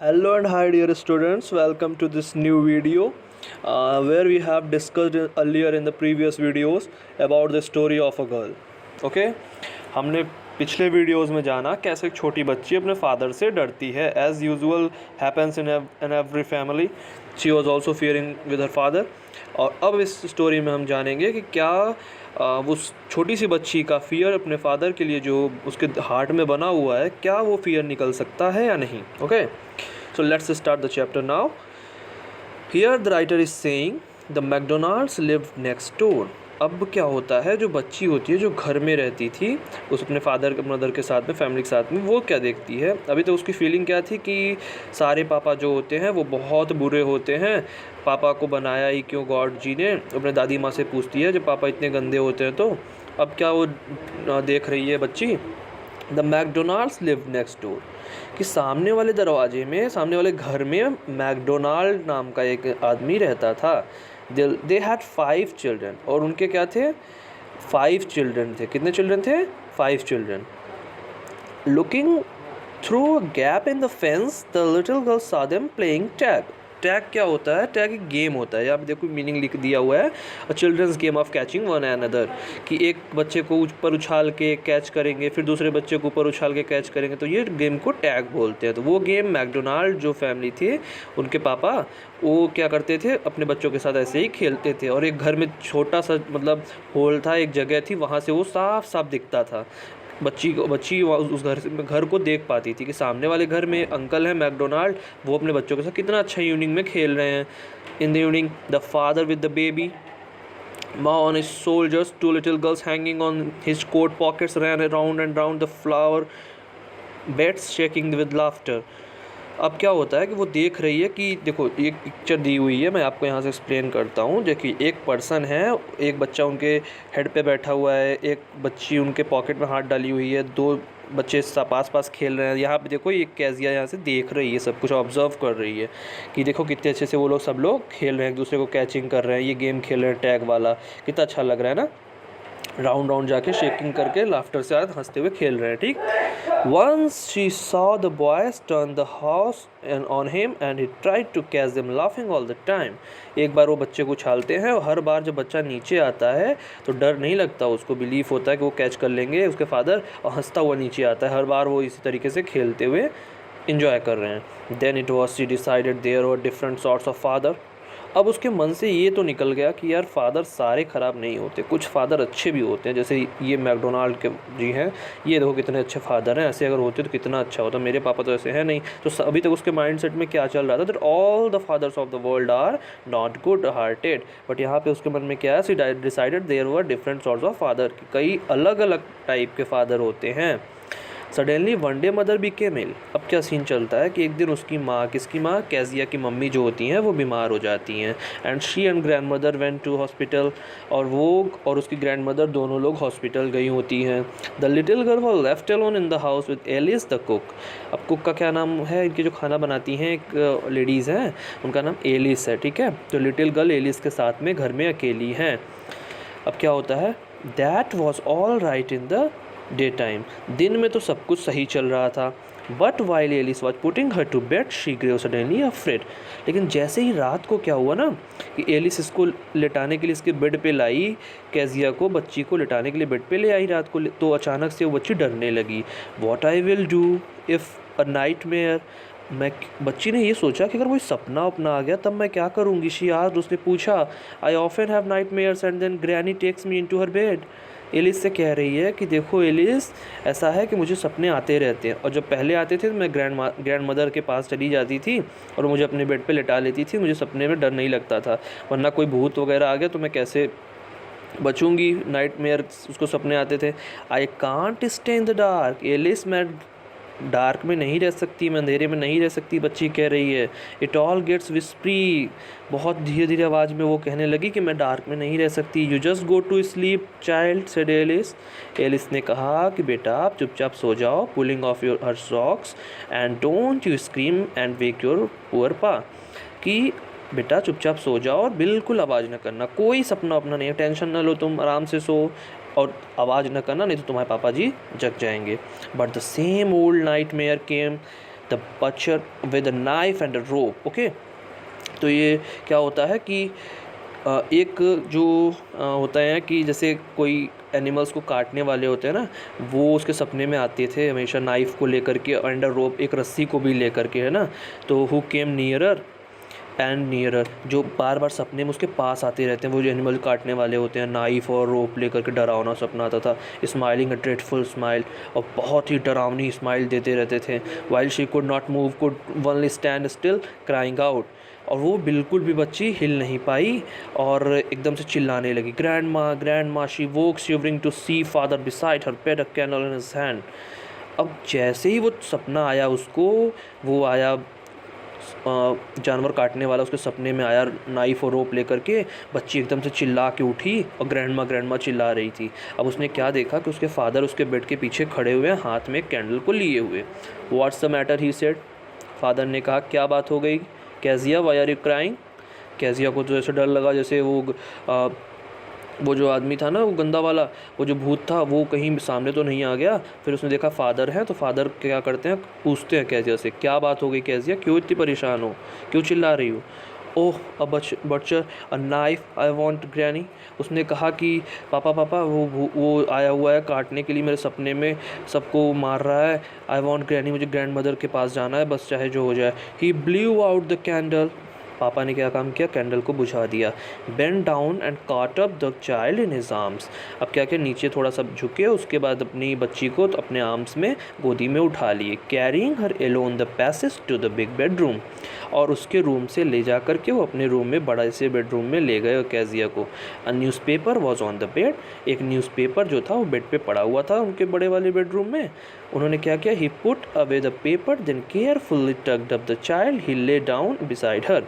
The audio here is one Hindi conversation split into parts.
Hello and hi dear students, welcome to this new video where we have discussed earlier in the previous videos about the story of a girl. Okay? हमने पिछले वीडियोस में जाना कैसे एक छोटी बच्ची अपने फादर से डरती है. As usual happens in every family, she was also fearing with her father. और अब इस स्टोरी में हम जानेंगे कि क्या वो छोटी सी बच्ची का फियर अपने फादर के लिए जो उसके हार्ट में बना हुआ है, क्या वो फियर निकल सकता है या नहीं. Okay, so let's start the chapter now. Here the writer is saying the McDonald's lived next door. अब क्या होता है, जो बच्ची होती है जो घर में रहती थी उस अपने फादर मदर के साथ में, फैमिली के साथ में, वो क्या देखती है. अभी तो उसकी फीलिंग क्या थी कि सारे पापा जो होते हैं वो बहुत बुरे होते हैं, पापा को बनाया ही क्यों गॉड जी ने. अपने दादी माँ से पूछती है जब पापा इतने गंदे होते हैं तो. अब क्या वो देख रही है बच्ची, the McDonald's live next door, कि सामने वाले दरवाजे में, सामने वाले घर में मैकडोनाल्ड नाम का एक आदमी रहता था. दे हैड 5 चिल्ड्रन, और उनके क्या थे, 5 चिल्ड्रन थे. कितने चिल्ड्रन थे? 5 children. Looking through a gap in the fence the little girl saw them playing tag. Tag क्या होता है? टैग एक गेम होता है. यहाँ पे देखो मीनिंग लिख दिया हुआ है, a children's game of catching one and other, कि एक बच्चे को ऊपर उछाल के कैच करेंगे, फिर दूसरे बच्चे को ऊपर उछाल के कैच करेंगे, तो ये गेम को टैग बोलते हैं. तो वो गेम मैकडोनाल्ड जो फैमिली थी, उनके पापा वो क्या करते थे, अपने बच्चों के साथ ऐसे ही खेलते थे. और एक घर में छोटा सा मतलब होल था, एक जगह थी, वहाँ से वो साफ साफ दिखता था. बच्ची उस घर को देख पाती थी कि सामने वाले घर में अंकल है मैकडोनाल्ड, वो अपने बच्चों के साथ कितना अच्छा इवनिंग में खेल रहे हैं. In the evening the father with the baby, Ma on his shoulders, 2 little girls hanging on his coat pockets ran around and round the flower beds shaking with laughter. अब क्या होता है कि वो देख रही है कि देखो एक पिक्चर दी हुई है, मैं आपको यहाँ से एक्सप्लेन करता हूँ. देखिए एक पर्सन है, एक बच्चा उनके हेड पे बैठा हुआ है, एक बच्ची उनके पॉकेट में हाथ डाली हुई है, 2 बच्चे पास पास खेल रहे हैं. यहाँ पे देखो ये कैजिया यहाँ से देख रही है, सब कुछ ऑब्जर्व कर रही है कि देखो कितने अच्छे से वो लोग सब लोग खेल रहे हैं, एक दूसरे को कैचिंग कर रहे हैं, ये गेम खेल रहे हैं टैग वाला. कितना अच्छा लग रहा है ना, राउंड राउंड जाके शेकिंग करके लाफ्टर से हंसते हुए खेल रहे हैं. ठीक. Once she saw the boys turn the house and on him and he tried to catch them laughing all the time. एक बार वो बच्चे को उछालते हैं, और हर बार जब बच्चा नीचे आता है तो डर नहीं लगता, उसको बिलीफ होता है कि वो कैच कर लेंगे उसके फादर, और हंसता हुआ नीचे आता है. हर बार वो इसी तरीके से खेलते हुए इंजॉय कर रहे हैं. Then it was she decided there were different sorts of father. अब उसके मन से ये तो निकल गया कि यार फादर सारे ख़राब नहीं होते, कुछ फादर अच्छे भी होते हैं. जैसे ये मैकडोनाल्ड के जी हैं, ये देखो कितने अच्छे फादर हैं, ऐसे अगर होते तो कितना अच्छा होता. मेरे पापा तो ऐसे हैं नहीं. तो अभी तक उसके माइंडसेट में क्या चल रहा था, that all the fathers of the world are not good hearted. But यहाँ पे उसके मन में क्या है, she decided there were different sorts of father, कई अलग अलग टाइप के फादर होते हैं. Suddenly one day mother became ill. अब क्या सीन चलता है कि एक दिन उसकी माँ, किसकी माँ, कैजिया की मम्मी जो होती हैं, वो बीमार हो जाती हैं. And she and grandmother went to hospital, और वो और उसकी ग्रैंड मदर दोनों लोग हॉस्पिटल गई होती हैं. The little girl was left alone in the house with Alice the cook. अब कुक का क्या नाम है, इनकी जो खाना बनाती हैं एक लेडीज़ हैं, उनका नाम एलिस है. ठीक है, तो लिटिल गर्ल एलिस के साथ में घर में अकेली हैं. अब क्या होता है, that was all right in the day time. दिन में तो सब कुछ सही चल रहा था. But while Alice was putting her to bed she grew suddenly afraid. लेकिन जैसे ही रात को क्या हुआ ना, कि एलिस इसको लिटाने के लिए इसके बेड पे लाई, कैजिया को, बच्ची को लिटाने के लिए बेड पे ले आई रात को, तो अचानक से वो बच्ची डरने लगी. What I will do if a night mayor. बच्ची ने ये सोचा कि अगर कोई सपना अपना आ गया तब मैं क्या करूँगी. शी आज उसने पूछा, I often have nightmares and then granny takes me into her bed. Alice से कह रही है कि देखो एलिस, ऐसा है कि मुझे सपने आते रहते हैं, और जब पहले आते थे तो मैं ग्रैंड मदर के पास चली जाती थी और मुझे अपने बेड पे लिटा लेती थी, मुझे सपने में डर नहीं लगता था. वरना कोई भूत वगैरह आ गया तो मैं कैसे बचूंगी, नाइट मेयर उसको सपने आते थे. I can't stay in the dark Alice, मैं डार्क में नहीं रह सकती, मैं अंधेरे में नहीं रह सकती, बच्ची कह रही है. It all gets whispery. बहुत धीरे धीरे आवाज़ में वो कहने लगी कि मैं डार्क में नहीं रह सकती. You just go to sleep child said Alice. Alice ने कहा कि बेटा आप चुपचाप सो जाओ, pulling off your her socks and don't you scream and wake your poor pa. कि बेटा चुपचाप सो जाओ और बिल्कुल आवाज़ न करना, कोई सपना अपना नहीं है, टेंशन न लो, तुम आराम से सो और आवाज़ न करना, नहीं तो तुम्हारे पापा जी जग जाएंगे. But the same old nightmare came the butcher with a knife and a rope. Okay, तो ये क्या होता है कि एक जो होता है कि जैसे कोई एनिमल्स को काटने वाले होते हैं ना, वो उसके सपने में आते थे हमेशा नाइफ़ को लेकर के एंड अ रोप, एक रस्सी को भी लेकर के, है ना। तो who came nearer and nearer, जो बार बार सपने में उसके पास आते रहते हैं, वो जो एनिमल काटने वाले होते हैं, नाइफ और रोप लेकर के डरावना सपना आता था। स्माइलिंग अ ड्रेडफुल स्माइल, और बहुत ही डरावनी स्माइल देते रहते थे। While she could not move, could only stand still crying out, और वो बिल्कुल भी बच्ची हिल नहीं पाई और एकदम से चिल्लाने लगी, ग्रैंड माँ। She woke shivering to see father beside her, paid a candle in his hand. अब जैसे ही वो सपना आया उसको, वो आया जानवर काटने वाला उसके सपने में आया नाइफ और रोप लेकर के, बच्ची एकदम से चिल्ला के उठी और ग्रैंड माँ चिल्ला रही थी। अब उसने क्या देखा कि उसके फादर उसके बेड के पीछे खड़े हुए हैं, हाथ में एक कैंडल को लिए हुए। What's the matter, he said. Father ने कहा, क्या बात हो गई Kezia, Y are you crying. Kezia को तो ऐसे डर लगा जैसे वो जो आदमी था ना, वो गंदा वाला, वो जो भूत था, वो कहीं सामने तो नहीं आ गया। फिर उसने देखा फादर है, तो फादर क्या करते हैं, पूछते हैं कैजिया से, क्या बात हो गई कैजिया, क्यों इतनी परेशान हो, क्यों चिल्ला रही हो। Oh a butcher a knife I want granny. उसने कहा कि पापा वो आया हुआ है काटने के लिए मेरे सपने में, सबको मार रहा है। आई वांट ग्रैनी, मुझे ग्रैंड मदर के पास जाना है, बस चाहे जो हो जाए। ही ब्लू आउट द कैंडल, पापा ने क्या काम किया, कैंडल को बुझा दिया। बेंड डाउन एंड काट up the child in his arms, अब क्या क्या नीचे थोड़ा सा झुके, उसके बाद अपनी बच्ची को तो अपने आर्म्स में गोदी में उठा लिए। Carrying her along the passage to the big bedroom, और उसके रूम से ले जा कर के वो अपने रूम में, बड़े से बेडरूम में ले गए कैजिया को। A newspaper was on the bed, एक न्यूज़पेपर जो था वो बेड पे पड़ा हुआ था उनके बड़े वाले बेडरूम में। उन्होंने क्या किया, he put away the paper then carefully tucked up the child, he lay down beside her.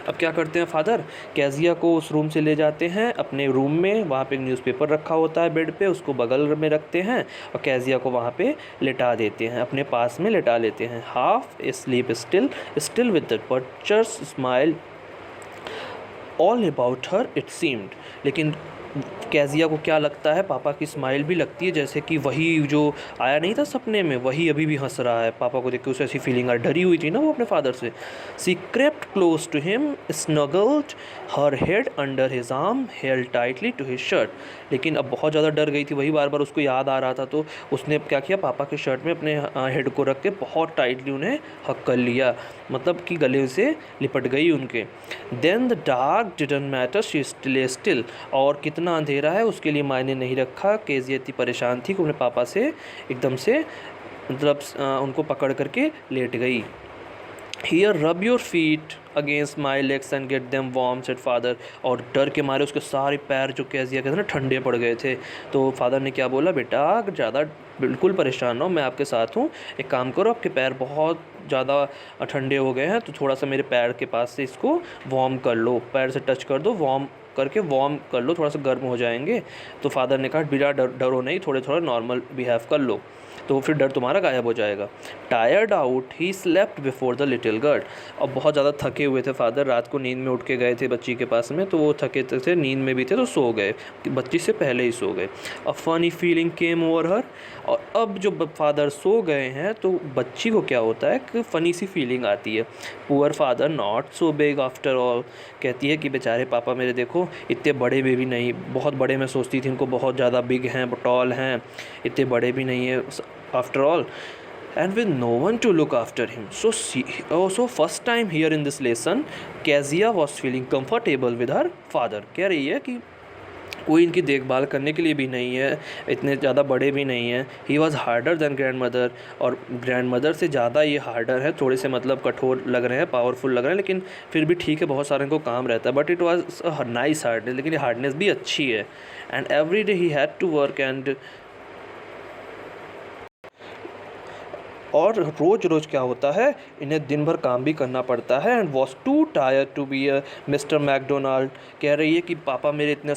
अब क्या करते हैं फादर, कैजिया को उस रूम से ले जाते हैं अपने रूम में, वहाँ पे एक न्यूज़पेपर रखा होता है बेड पे, उसको बगल में रखते हैं और कैजिया को वहाँ पे लेटा देते हैं, अपने पास में लेटा लेते हैं। Half sleep still with the butcher's smile all about her it seemed, लेकिन कैजिया को क्या लगता है, पापा की स्माइल भी लगती है, जैसे कि वही जो आया नहीं था सपने में, वही अभी भी हंस रहा है। पापा को देख के उसे ऐसी फीलिंग आई, डरी हुई थी ना वो अपने फादर से। She crept close to him, snuggled her head under his arm, held tightly to his shirt, लेकिन अब बहुत ज़्यादा डर गई थी, वही बार बार उसको याद आ रहा था, तो उसने क्या किया, पापा के शर्ट में अपने हेड को रख के बहुत टाइटली उन्हें हक कर लिया, मतलब कि गले से लिपट गई उनके। Then the dark didn't matter, she still, और कितना अंधेरा है उसके लिए मायने नहीं रखा। कैजिया इतनी परेशान थी कि अपने पापा से एकदम से मतलब उनको पकड़ करके लेट गई। Here rub your feet against my legs and get them warm said father, और डर के मारे उसके सारे पैर जो कैजिया के थे ना ठंडे पड़ गए थे। तो फादर ने क्या बोला, बेटा ज़्यादा बिल्कुल परेशान ना हो, मैं आपके साथ हूँ, एक काम करो, आपके पैर बहुत ज़्यादा ठंडे हो गए हैं, तो थोड़ा सा मेरे पैर के पास से इसको वार्म कर लो, पैर से टच कर दो, वार्म करके वार्म कर लो, थोड़ा सा गर्म हो जाएंगे। तो फादर ने कहा, बिना डरो नहीं, थोड़ा नॉर्मल बिहेव कर लो, तो फिर डर तुम्हारा गायब हो जाएगा। Tired out he slept before the little girl, और बहुत ज़्यादा थके हुए थे फादर, रात को नींद में उठ के गए थे बच्ची के पास में, तो वो थके थे, नींद में भी थे, तो सो गए, बच्ची से पहले ही सो गए। A funny feeling came over हर, और अब जो फादर सो गए हैं तो बच्ची को क्या होता है कि फ़नी सी फीलिंग आती है। Poor father not so big after all, कहती है कि बेचारे पापा मेरे देखो इतने बड़े भी नहीं, बहुत बड़े मैं सोचती थी इनको, बहुत ज़्यादा बिग हैं, टॉल हैं, इतने बड़े भी नहीं है after all, and with no one to look after him. So first time here in this lesson, Kezia was feeling comfortable with her father. कह रही है कि कोई इनकी देखभाल करने के लिए भी नहीं है, इतने ज़्यादा बड़े भी नहीं हैं। He was harder than grandmother, और ग्रैंड मदर से ज़्यादा ये हार्डर है, थोड़े से मतलब कठोर लग रहे हैं, पावरफुल लग रहे हैं, लेकिन फिर भी ठीक है, बहुत सारे इनको काम रहता है, but it was nice hardness, लेकिन ये हार्डनेस भी अच्छी है। And every day he had to work and, और रोज़ रोज़ क्या होता है, इन्हें दिन भर काम भी करना पड़ता है। And was too tired to be a mister McDonald, कह रही है कि पापा मेरे इतना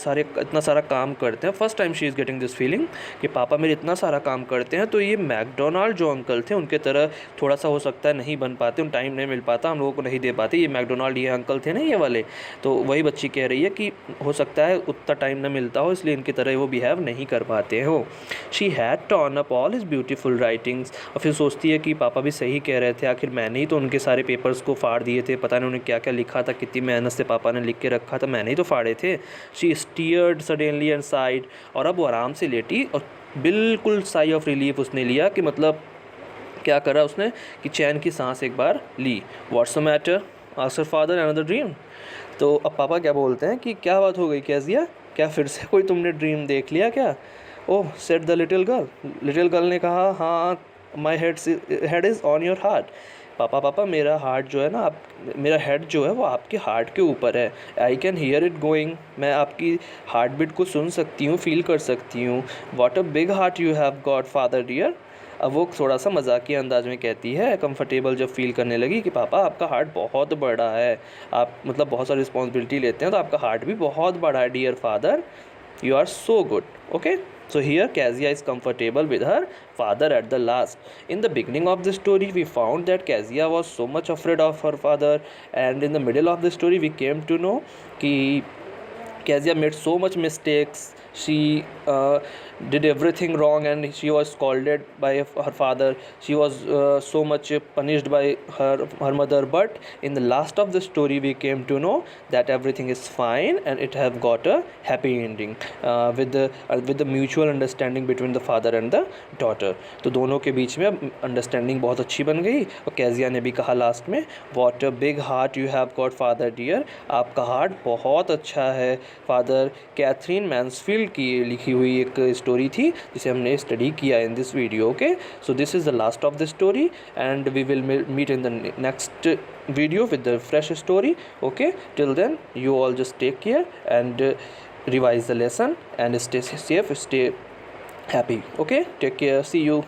सारा काम करते हैं। First time she is getting this feeling कि पापा मेरे इतना सारा काम करते हैं, तो ये मैकडोनाल्ड जो अंकल थे उनके तरह थोड़ा सा हो सकता है नहीं बन पाते, उन टाइम नहीं मिल पाता, हम लोगों को नहीं दे पाते। ये मैकडोनाल्ड ये अंकल थे ना ये वाले, तो वही बच्ची कह रही है कि हो सकता है उतना टाइम न मिलता हो, इसलिए इनकी तरह वो बिहेव नहीं कर पाते हो। She had turn up all his beautiful writings, और फिर सोचती सोचती है कि पापा भी सही कह रहे थे, आखिर मैंने ही तो उनके सारे पेपर्स को फाड़ दिए थे, पता नहीं उन्होंने क्या क्या लिखा था, कितनी मेहनत से पापा ने लिख के रखा था, मैंने ही तो फाड़े थे। She steered suddenly and side, और अब वो आराम से लेटी और बिल्कुल साई ऑफ रिलीफ उसने लिया, कि मतलब क्या करा उसने कि चैन की सांस एक बार ली। What's the matter asked father, another dream. तो अब पापा क्या बोलते हैं कि क्या बात हो गई कैज़िया, क्या फिर से कोई तुमने ड्रीम देख लिया क्या? Oh said the little girl. Little girl ने कहा, हाँ my head is on your heart. पापा मेरा हार्ट जो है ना, आप मेरा हेड जो है वो आपके हार्ट के ऊपर है। I can hear it going, मैं आपकी हार्ट बीट को सुन सकती हूँ, फील कर सकती हूँ। What a big heart you have got father dear. अब वो थोड़ा सा मजाकिया अंदाज में कहती है, कंफर्टेबल जब फील करने लगी, कि पापा आपका हार्ट बहुत बड़ा है, आप मतलब बहुत सारी रिस्पॉन्सिबिलिटी लेते हैं, तो आपका हार्ट भी बहुत बड़ा है dear father, you are so good. Okay, so here Kezia is comfortable with her father at the last. In the beginning of the story we found that Kezia was so much afraid of her father, and in the middle of the story we came to know कि Kezia made so much mistakes. She did everything wrong and she was scolded by her father. She was so much punished by her mother. But in the last of the story we came to know that everything is fine and it have got a happy ending with the mutual understanding between the father and the daughter. तो दोनों के बीच में अब अंडरस्टैंडिंग बहुत अच्छी बन गई। और कैजिया ने भी कहा लास्ट में, what a big heart you have got father dear, आपका हार्ट बहुत अच्छा है फादर। कैथरीन मैंसफील्ड की लिखी हुई एक स्टोरी थी जिसे हमने स्टडी किया in this video. Okay, so this is the last of the story and we will meet in the next video with the fresh story. Okay, till then you all just take care and revise the lesson and stay safe, stay happy. Okay, take care, see you.